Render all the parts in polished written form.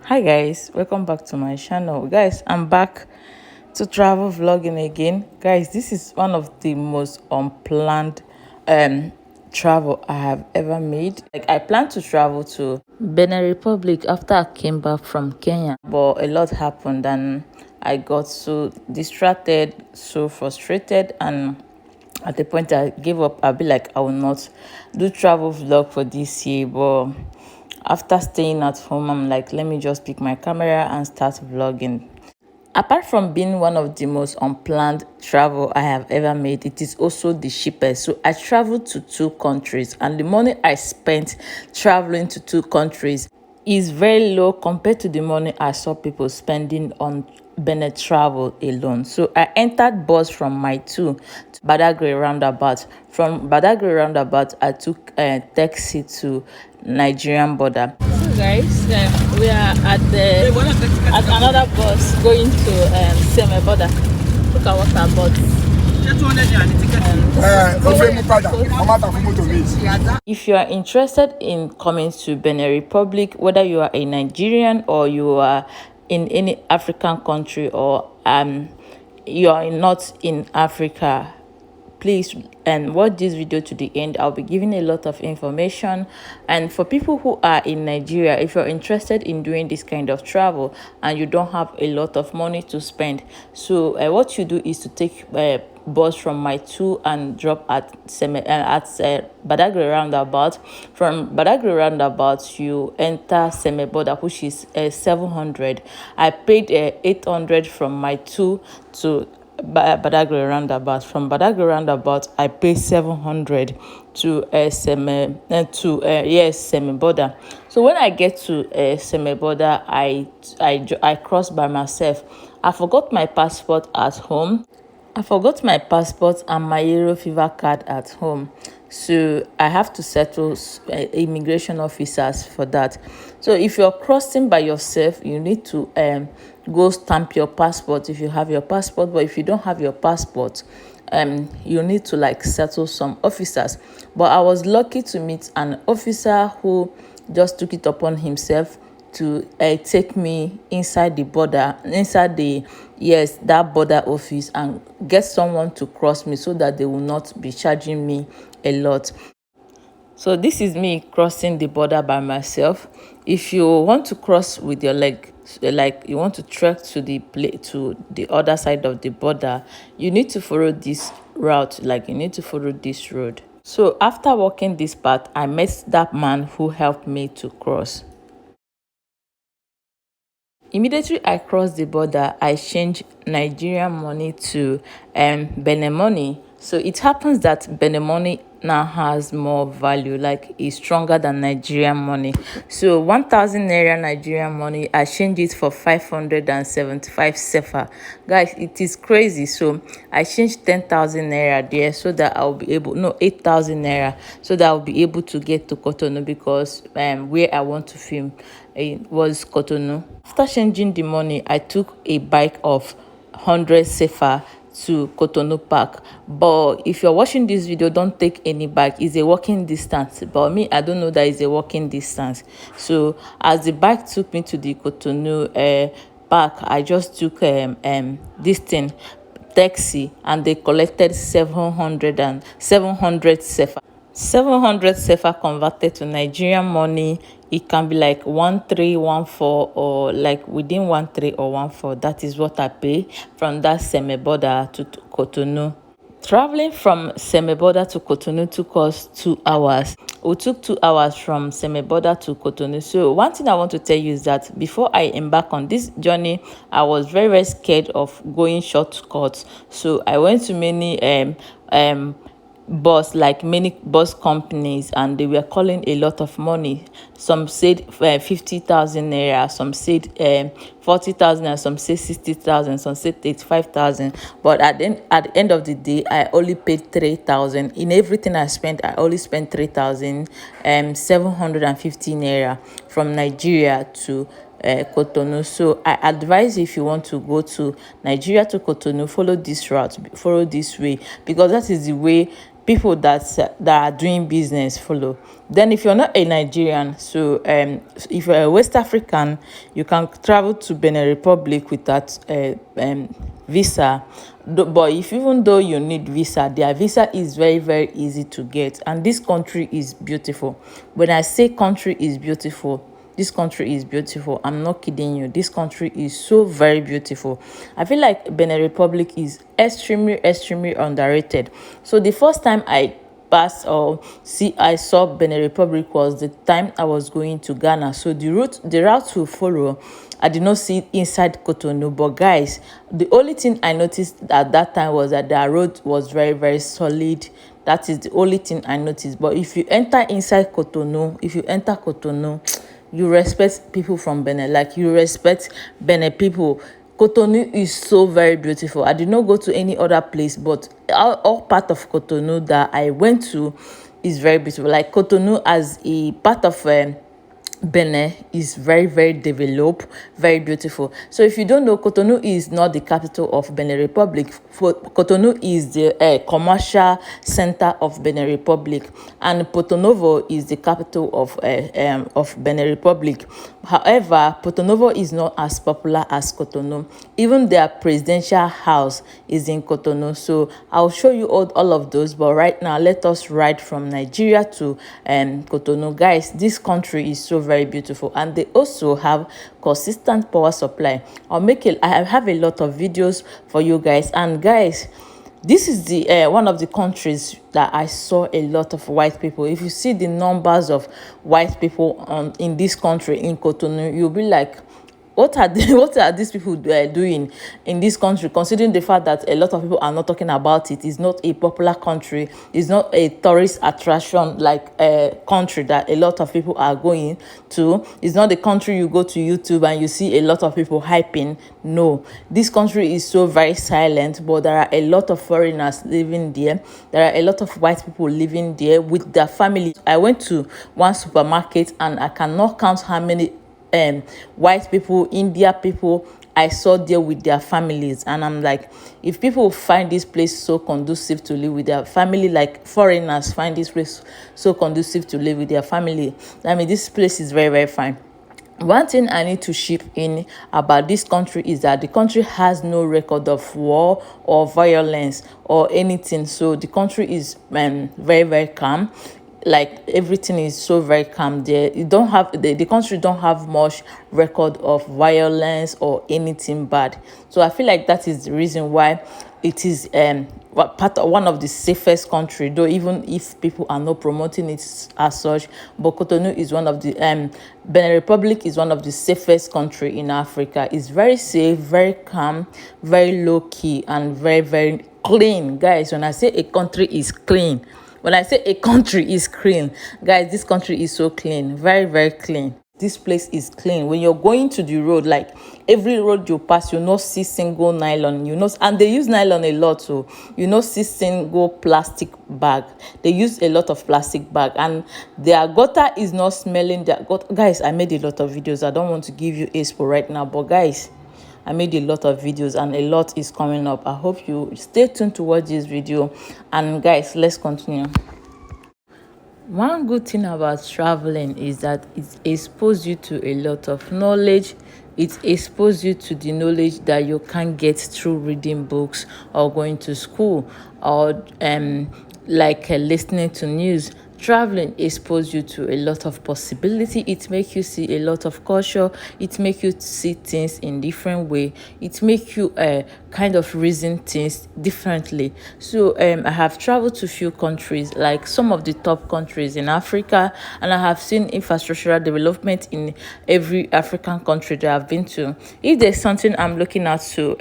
Hi guys, welcome back to my channel. Guys, I'm back to travel vlogging again. Guys, this is one of the most unplanned travel I have ever made. Like, I plan to travel to Benin Republic after I came back from Kenya, but a lot happened and I got so distracted, so frustrated, and at the point I gave up. I'll be like, I will not do travel vlog for this year. But after staying at home, I'm like, let me just pick my camera and start vlogging. Apart from being one of the most unplanned travel I have ever made, it is also the cheapest. So I traveled to two countries, and the money I spent traveling to two countries is very low compared to the money I saw people spending on Bennett travel alone. So I entered bus from my two to Badagry roundabout. From Badagry roundabout, I took a taxi to Nigerian border. So guys, we are at another bus going to Seme border. Look at what our bus. If you are interested in coming to Benin Republic, whether you are a Nigerian or you are in any African country, or you are not in Africa, please and watch this video to the end. I'll be giving a lot of information. And for people who are in Nigeria, if you're interested in doing this kind of travel and you don't have a lot of money to spend, so what you do is to take bus from my two and drop at Badagry roundabout. From Badagry roundabout, you enter Seme border, which is 700. I paid 800 from my two to Badagry roundabout. From Badagry roundabout, I pay 700 to Seme border. So when I get to Seme border, I cross by myself. I forgot my passport at home. I forgot my passport and my yellow fever card at home. So I have to settle immigration officers for that. So if you're crossing by yourself, you need to go stamp your passport if you have your passport. But if you don't have your passport, you need to like settle some officers. But I was lucky to meet an officer who just took it upon himself to take me inside the border, that border office, and get someone to cross me so that they will not be charging me a lot. So this is me crossing the border by myself. If you want to cross with your leg, like you want to trek to the other side of the border, you need to follow this route, like you need to follow this road. So after walking this path, I met that man who helped me to cross. Immediately I crossed the border, I changed Nigerian money to Benin money. So it happens that Benin money now has more value, like it's stronger than Nigerian money. So 1,000 naira Nigerian money, I changed it for 575 sefa. Guys, it is crazy. So I changed 10,000 naira there so that I'll be able, no, 8,000 naira, so that I'll be able to get to Cotonou, because where I want to film was Cotonou. After changing the money, I took a bike of 100 sefa to Cotonou Park. But if you're watching this video, don't take any bike. It's a walking distance. But me, I don't know that it's a walking distance. So as the bike took me to the Cotonou Park, I just took this thing, taxi, and they collected 700 sefa. 700 sefa converted to Nigerian money, it can be like 1314, or like within 13 or 14. That is what I pay from that Seme border to Cotonou. Traveling from Seme border to Cotonou took us 2 hours. We took 2 hours from Seme border to Cotonou. So one thing I want to tell you is that before I embark on this journey, I was very, very scared of going shortcuts. So I went to many many bus companies, and they were calling a lot of money. Some said 50,000 naira, some said 40,000, and some said 60,000, some said 85,000. But at the end of the day, I only paid 3,000. In everything I spent, I only spent 3,750 naira from Nigeria to Cotonou. So I advise, if you want to go to Nigeria to Cotonou, follow this route, follow this way, because that is the way people that are doing business follow. Then if you're not a Nigerian, so if you're a West African, you can travel to Benin Republic without visa. But if even though you need visa, their visa is very, very easy to get. And this country is beautiful. When I say country is beautiful, this country is beautiful. I'm not kidding you. This country is so very beautiful. I feel like Benin Republic is extremely, extremely underrated. So the first time I saw Benin Republic was the time I was going to Ghana. So the route to follow, I did not see it inside Cotonou. But guys, the only thing I noticed at that time was that the road was very, very solid. That is the only thing I noticed. But if you enter inside Cotonou, you respect people from Benin. Like, you respect Benin people. Cotonou is so very beautiful. I did not go to any other place, but all part of Cotonou that I went to is very beautiful. Like, Cotonou as a part of Benin is very, very developed, very beautiful. So if you don't know, Cotonou is not the capital of Benin Republic. Cotonou is the commercial center of Benin Republic, and Porto Novo is the capital of Benin Republic. However, Porto Novo is not as popular as Cotonou. Even their presidential house is in Cotonou. So I'll show you all of those. But right now, let us ride from Nigeria to Cotonou. Guys, this country is so very beautiful, and they also have consistent power supply. I have a lot of videos for you guys. And guys, this is the one of the countries that I saw a lot of white people. If you see the numbers of white people in this country, in Cotonou, you'll be like, what are these people doing in this country, considering the fact that a lot of people are not talking about it? It's not a popular country. It's not a tourist attraction like a country that a lot of people are going to. It's not the country you go to YouTube and you see a lot of people hyping. No, this country is so very silent, but there are a lot of foreigners living there. There are a lot of white people living there with their families. I went to one supermarket and I cannot count how many white people, India people I saw there with their families. And I'm like, if people find this place so conducive to live with their family, like foreigners find this place so conducive to live with their family, I mean, this place is very, very fine. One thing I need to chip in about this country is that the country has no record of war or violence or anything. So the country is very, very calm. Like, everything is so very calm there. You don't have the country don't have much record of violence or anything bad. So I feel like that is the reason why it is one of the safest country, though even if people are not promoting it as such. But Cotonou is one of the Benin Republic is one of the safest country in Africa. It's very safe, very calm, very low key, and very, very clean. Guys, when I say a country is clean, guys, this country is so clean, very, very clean. This place is clean. When you're going to the road, like every road you pass, you not see single nylon, and they use nylon a lot, so you not see single plastic bag. They use a lot of plastic bag, and their gutter is not smelling. Guys, I made a lot of videos. I don't want to give you expo right now, but guys, I made a lot of videos and a lot is coming up. I hope you stay tuned to watch this video. And guys, let's continue. One good thing about traveling is that it exposes you to a lot of knowledge. It exposes you to the knowledge that you can't get through reading books or going to school or listening to news. Traveling exposes you to a lot of possibility. It makes you see a lot of culture. It makes you see things in different way. It makes you kind of reason things differently. So I have traveled to few countries, like some of the top countries in Africa, and I have seen infrastructural development in every African country that I've been to. If there's something I'm looking at to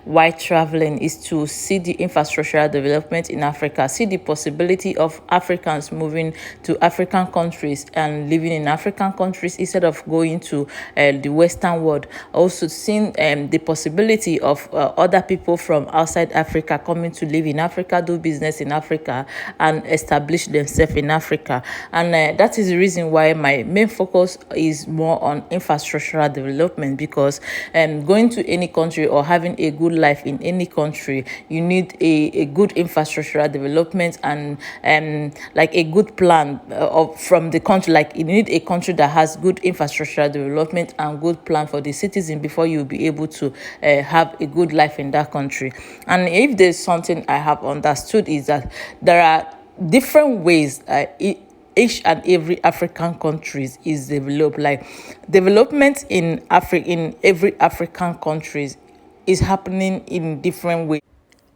while traveling, is to see the infrastructural development in Africa, see the possibility of Africans moving moving to African countries and living in African countries instead of going to the Western world. Also seeing the possibility of other people from outside Africa coming to live in Africa, do business in Africa, and establish themselves in Africa. And that is the reason why my main focus is more on infrastructural development, because going to any country or having a good life in any country, you need a good infrastructural development and like a good plan from the country. Like you need a country that has good infrastructural development and good plan for the citizen before you'll be able to have a good life in that country. And if there's something I have understood is that there are different ways each and every African countries is developed. Like development in every African countries is happening in different ways.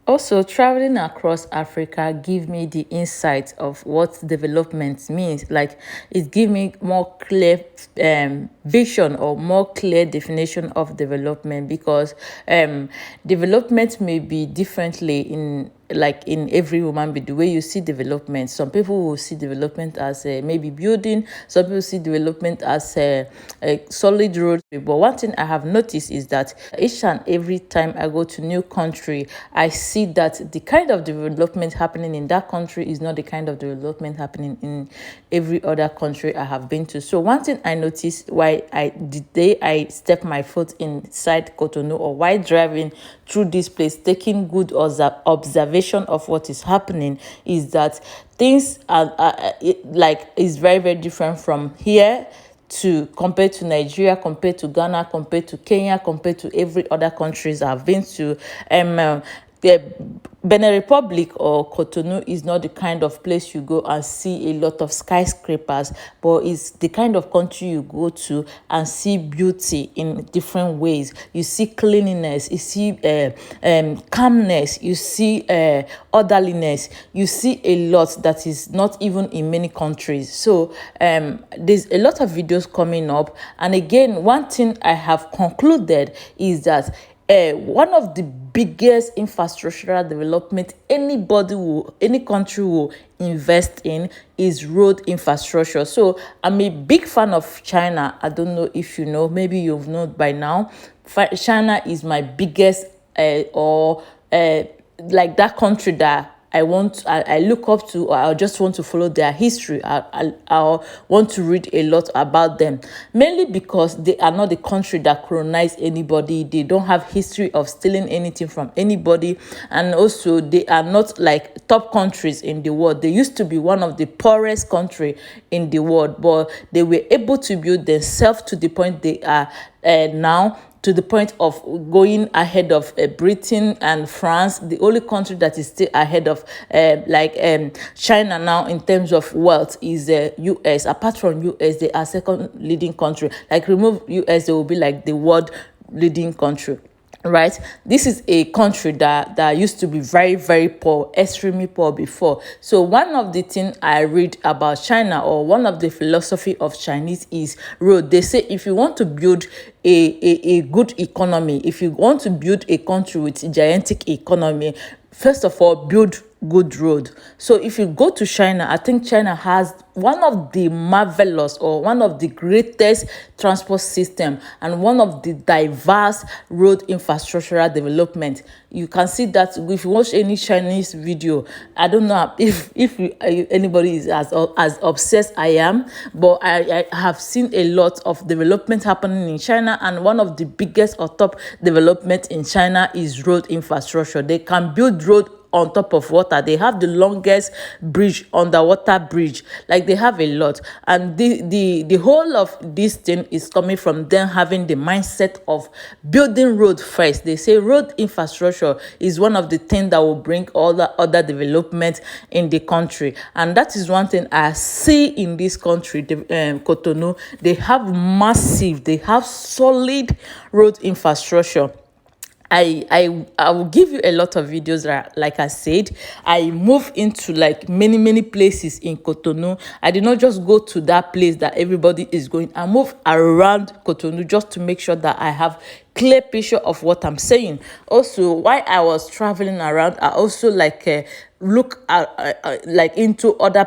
Also, traveling across Africa give me the insight of what development means. Like it give me more clear vision or more clear definition of development, because development may be differently in every woman, but the way you see development, some people will see development as maybe building, some people see development as a solid road. But one thing I have noticed is that each and every time I go to new country, I see that the kind of development happening in that country is not the kind of development happening in every other country I have been to. So one thing I noticed the day I step my foot inside Cotonou, or while driving through this place, taking good observation of what is happening, is that things is very, very different from here to compared to Nigeria, compared to Ghana, compared to Kenya, compared to every other countries I've been to. The Benin Republic or Cotonou is not the kind of place you go and see a lot of skyscrapers, but it's the kind of country you go to and see beauty in different ways. You see cleanliness, you see calmness, you see orderliness, you see a lot that is not even in many countries. So there's a lot of videos coming up, and again, one thing I have concluded is that one of the biggest infrastructural development any country will invest in is road infrastructure. So I'm a big fan of China. I don't know if you know, maybe you've known by now. China is my biggest like that country that I look up to, or I just want to follow their history. I want to read a lot about them, mainly because they are not the country that colonized anybody. They don't have history of stealing anything from anybody, and also they are not like top countries in the world. They used to be one of the poorest country in the world, but they were able to build themselves to the point they are now, to the point of going ahead of Britain and France. The only country that is still ahead of China now in terms of wealth is US. Apart from US, they are second leading country. Like remove US, they will be like the world leading country. Right, this is a country that used to be very, very poor, extremely poor before. So one of the things I read about China, or one of the philosophy of Chinese, is road. They say if you want to build a good economy, if you want to build a country with a gigantic economy, first of all, build good road. So if you go to China, I think China has one of the marvelous or one of the greatest transport system and one of the diverse road infrastructural development. You can see that if you watch any Chinese video. I don't know if anybody is as obsessed I am, but I have seen a lot of development happening in China, and one of the biggest or top development in China is road infrastructure. They can build road on top of water. They have the longest underwater bridge. Like they have a lot, and the whole of this thing is coming from them having the mindset of building road first. They say road infrastructure is one of the things that will bring all the other development in the country, and that is one thing I see in this country. Cotonou, they have solid road infrastructure. I will give you a lot of videos that, like I said, I move into like many places in Cotonou. I did not just go to that place that everybody is going. I move around Cotonou just to make sure that I have clear picture of what I'm saying. Also, while I was traveling around, I also look at like into other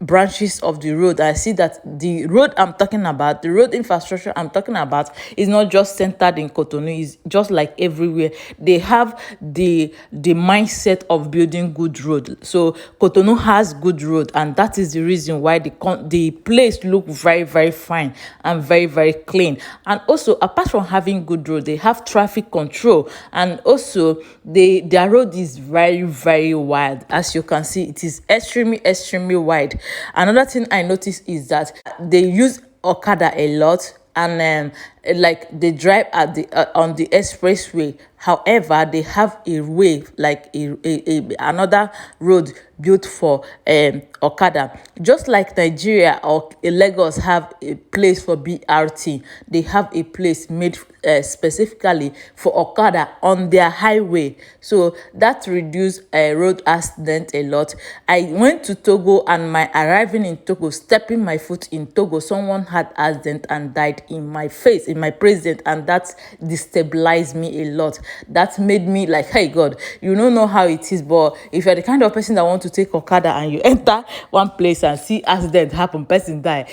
branches of the road, I see that the road I'm talking about, the road infrastructure I'm talking about, is not just centered in Cotonou. It's just like everywhere. They have the mindset of building good road. So Cotonou has good road, and that is the reason why the place look very, very fine and very, very clean. And also, apart from having good road, they have traffic control, and also their road is very, very wide. As you can see, it is extremely, extremely wide. Another thing I noticed is that they use Okada a lot, and like they drive at the on the expressway. However, they have a way, like another road built for Okada. Just like Nigeria or Lagos have a place for BRT, they have a place made specifically for Okada on their highway. So that reduced road accident a lot. I went to Togo, and my arriving in Togo, stepping my foot in Togo, someone had accident and died in my face, in my presence, and that destabilized me a lot. That made me like, hey God, you don't know how it is, but if you're the kind of person that want to take Okada and you enter one place and see accident happen, person die,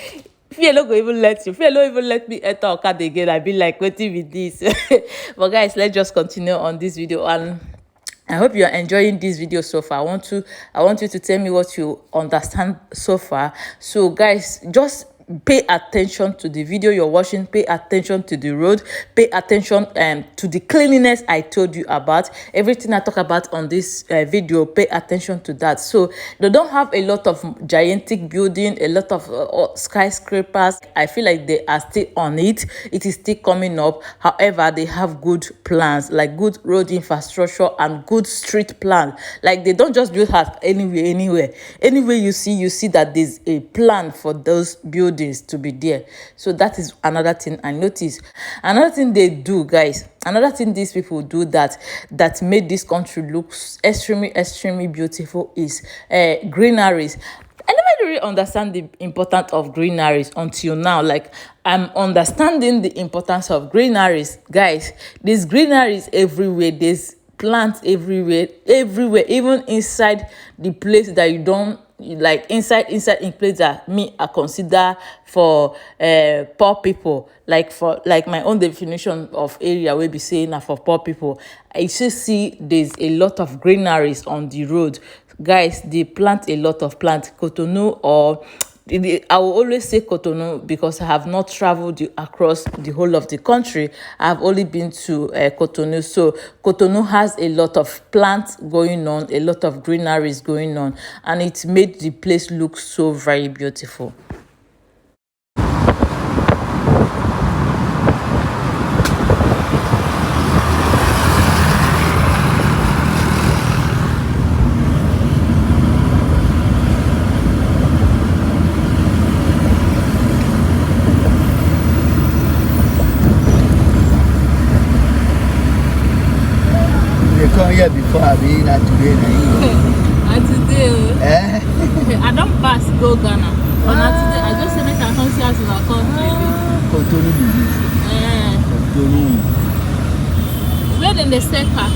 fear no go even let you, fear no even let me enter Okada again. I be like, waiting with this. But guys, let's just continue on this video, and I hope you are enjoying this video so far. I want you to tell me what you understand so far. So guys, just pay attention to the video you're watching, pay attention to the road, pay attention to the cleanliness I told you about. Everything I talk about on this video, pay attention to that. So they don't have a lot of gigantic building, a lot of skyscrapers. I feel like they are still on it. It is still coming up. However, they have good plans, like good road infrastructure and good street plan. Like they don't just build house anywhere. Anywhere you see that there's a plan for those buildings to be there. So that is another thing I noticed. Another thing they do, guys, another thing these people do that made this country look extremely beautiful is greeneries. I never really understand the importance of greeneries until now. Like, I'm understanding the importance of greeneries, guys. There's greeneries everywhere. There's plants everywhere, even inside the place that you don't like, inside in place that I consider for poor people, like for like my own definition of area we be saying for poor people. I still see there's a lot of greeneries on the road, guys. They plant a lot of plants. Cotonou, or I will always say Cotonou because I have not traveled across the whole of the country. I've only been to Cotonou. So Cotonou has a lot of plants going on, a lot of greeneries going on, and it made the place look so very beautiful. Come here before I be not today. And today, I don't pass go Ghana. But not today, I just say make I come see us in our country. Cotonou Benin. Cotonou. Where in the sector?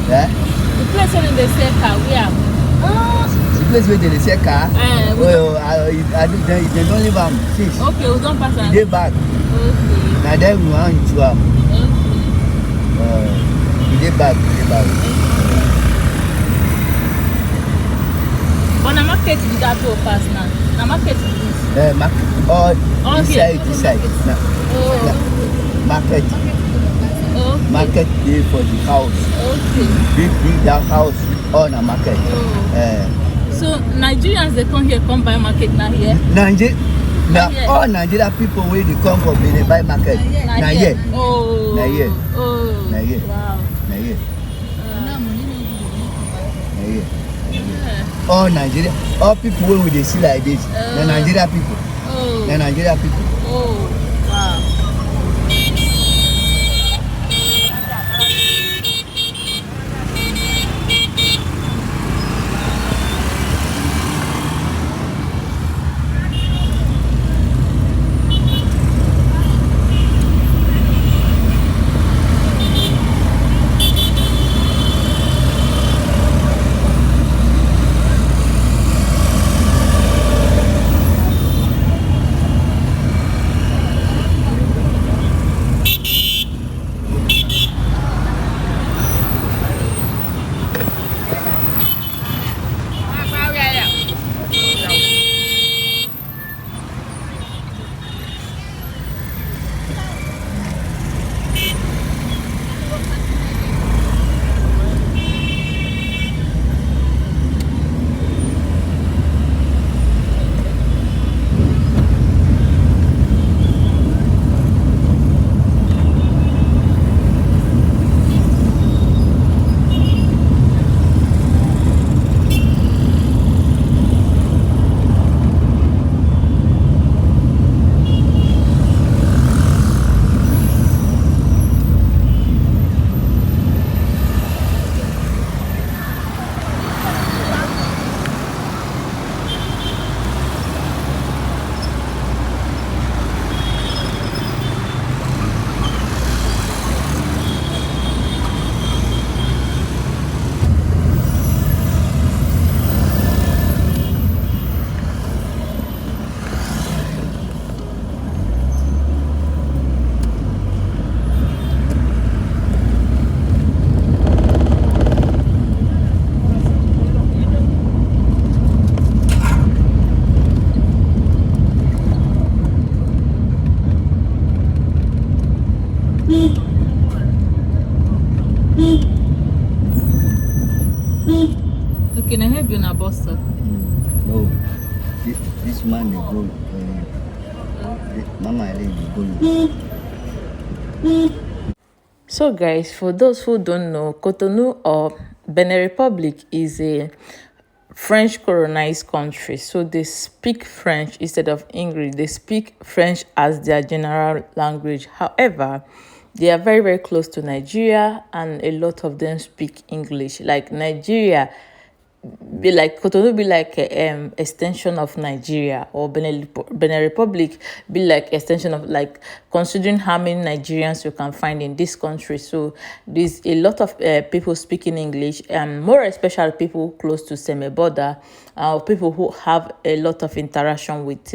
The place where in the sector, where? The place where they say car. Well, they don't live on. Okay, we don't pass. They back. Okay. Now then we want to Okay. They back. But the market is that to pass now. The market is this. Market. All this side. Market. Okay. Market day for the house. Okay. Big that house on a market. So Nigerians they come here, come buy market now here. Now all Nigeria people where they come from they buy market. Now here. Oh. Now here. Oh. Now here. Wow. Now here. All Nigeria, all people when they see like this, the Nigeria people. Oh. The Nigeria people. Oh. Wow. Okay, now help you na bus stop. No, this man they go. Mama, I dey go. So guys, for those who don't know, Cotonou or Benin Republic is a French colonized country. So they speak French instead of English. They speak French as their general language. However, they are very, very close to Nigeria, and a lot of them speak English. Like Nigeria be like Cotonou be like a extension of Nigeria, or Benin Republic be like extension of, like, considering how many Nigerians you can find in this country. So there's a lot of people speaking English, and more especially people close to semi border, people who have a lot of interaction with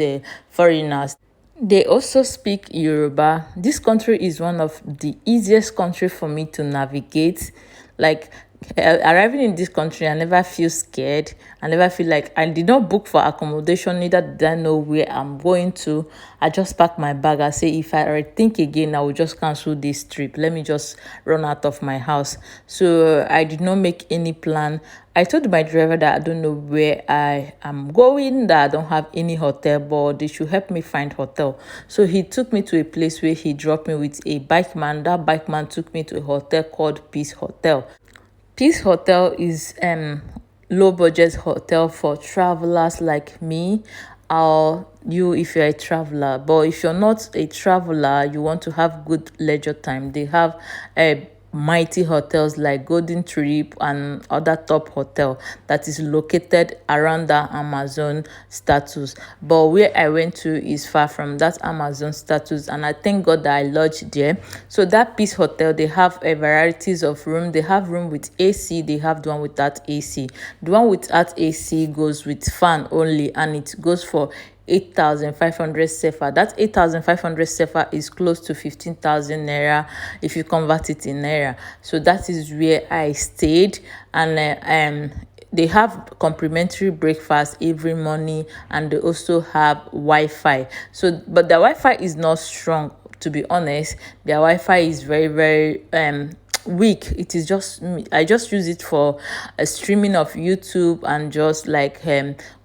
foreigners. They also speak Yoruba. This country is one of the easiest country for me to navigate. Like, arriving in this country, I never feel scared. I never feel like I did not book for accommodation, neither did I know where I'm going to. I just pack my bag. I say, if I think again, I will just cancel this trip. Let me just run out of my house. So I did not make any plan. I told my driver that I don't know where I am going, that I don't have any hotel, but they should help me find hotel. So he took me to a place where he dropped me with a bike man. That bike man took me to a hotel called Peace Hotel. Peace Hotel is low budget hotel for travelers like me, or you if you're a traveler. But if you're not a traveler, you want to have good leisure time, they have mighty hotels like Golden Trip and other top hotel that is located around the Amazon status. But where I went to is far from that Amazon status, and I thank God that I lodged there. So that Peace Hotel, they have a varieties of room. They have room with AC, they have the one without AC. The one without AC goes with fan only, and it goes for 8,500 sefa. That 8,500 sefa is close to 15,000 naira if you convert it in naira. So that is where I stayed, and they have complimentary breakfast every morning, and they also have Wi-Fi. So, but the Wi-Fi is not strong, to be honest. Their Wi-Fi is very, very weak. It is just, I just use it for streaming of YouTube and just like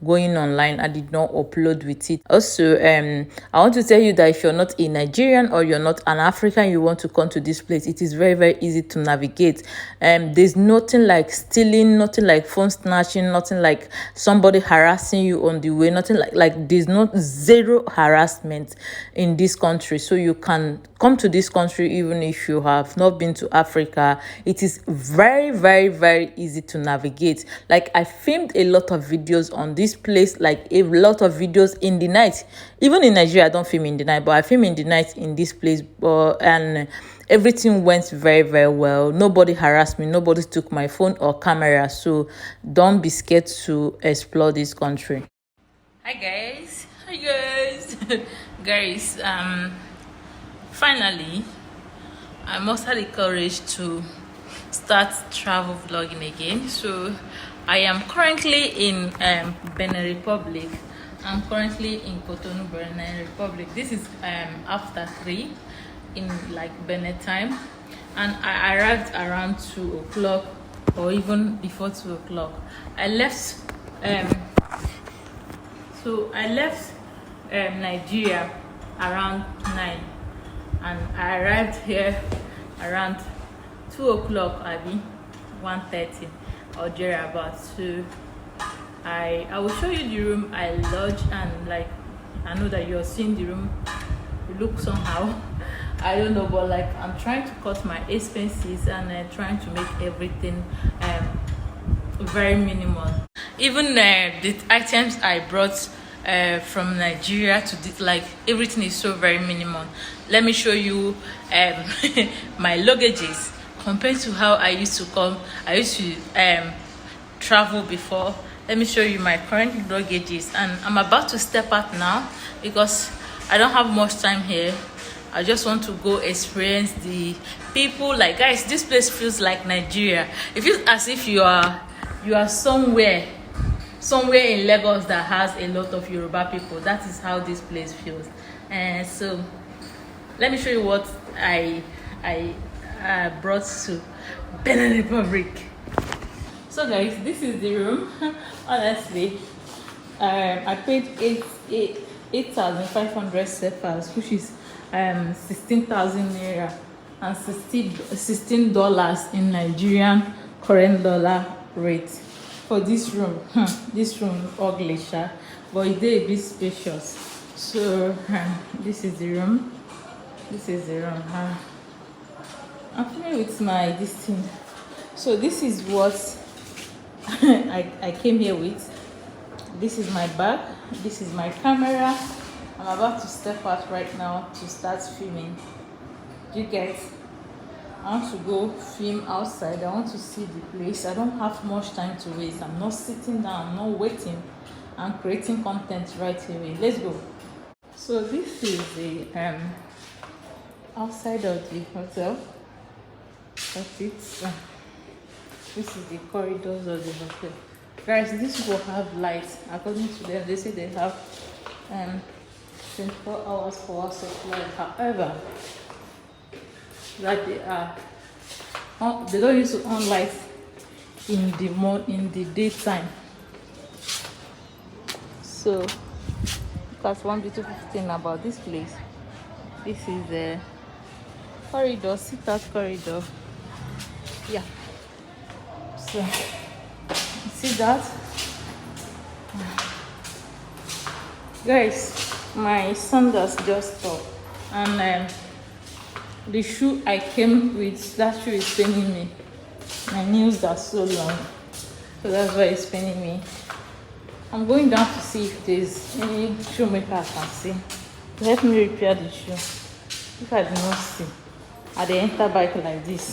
going online. I did not upload with it. Also, I want to tell you that if you're not a Nigerian or you're not an African, you want to come to this place, it is very, very easy to navigate. There's nothing like stealing, nothing like phone snatching, nothing like somebody harassing you on the way, nothing like there's not zero harassment in this country. So you can come to this country even if you have not been to Africa. It is very, very, very easy to navigate. Like, I filmed a lot of videos on this place, like a lot of videos in the night. Even in Nigeria, I don't film in the night, but I film in the night in this place. And everything went very, very well. Nobody harassed me, nobody took my phone or camera. So don't be scared to explore this country. Hi guys. Guys, finally I mustered the courage to start travel vlogging again. So I am currently in Benin Republic. I'm currently in Cotonou Benin Republic. This is after 3 in like Benin time, and I arrived around 2 o'clock or even before 2 o'clock. I left Nigeria around 9, and I arrived here around 2 o'clock, Abby, 1:30 or thereabouts. So I will show you the room I lodged, and like, I know that you're seeing the room, it looks somehow I don't know, but like, I'm trying to cut my expenses and trying to make everything very minimal. Even the items I brought from Nigeria to this, like, everything is so very minimal. Let me show you my luggages compared to how I used to travel before. Let me show you my current luggages, and I'm about to step out now because I don't have much time here. I just want to go experience the people. Like, guys, this place feels like Nigeria. It feels as if you are somewhere in Lagos that has a lot of Yoruba people. That is how this place feels. And so let me show you what I I brought to Benin Republic. So guys, this is the room. Honestly, I paid 8,500 cefas, which is 16,000 naira, and $16 in Nigerian current dollar rate for this room. This room is ugly, sha, but it's a bit spacious. So this is the room. This is the room. I'm familiar with my this thing. So this is what I came here with. This is my bag. This is my camera. I'm about to step out right now to start filming. Do you get? I want to go film outside. I want to see the place. I don't have much time to waste. I'm not sitting down. I'm not waiting. I'm creating content right away. Let's go. So this is the outside of the hotel. That's it. This is the corridors of the hotel. Guys, these will have lights. According to them, they say they have 24 hours for supply. However, that they don't use to on lights in the daytime. So that's one beautiful thing about this place. This is the corridor, sit out corridor. Yeah. So see that, guys, my sandals just stopped, and the shoe I came with, that shoe is paining me. My nails are so long, so that's why it's paining me. I'm going down to see if there's any shoemaker I can see to help me repair the shoe. If I do not see, I dey enter bike like this.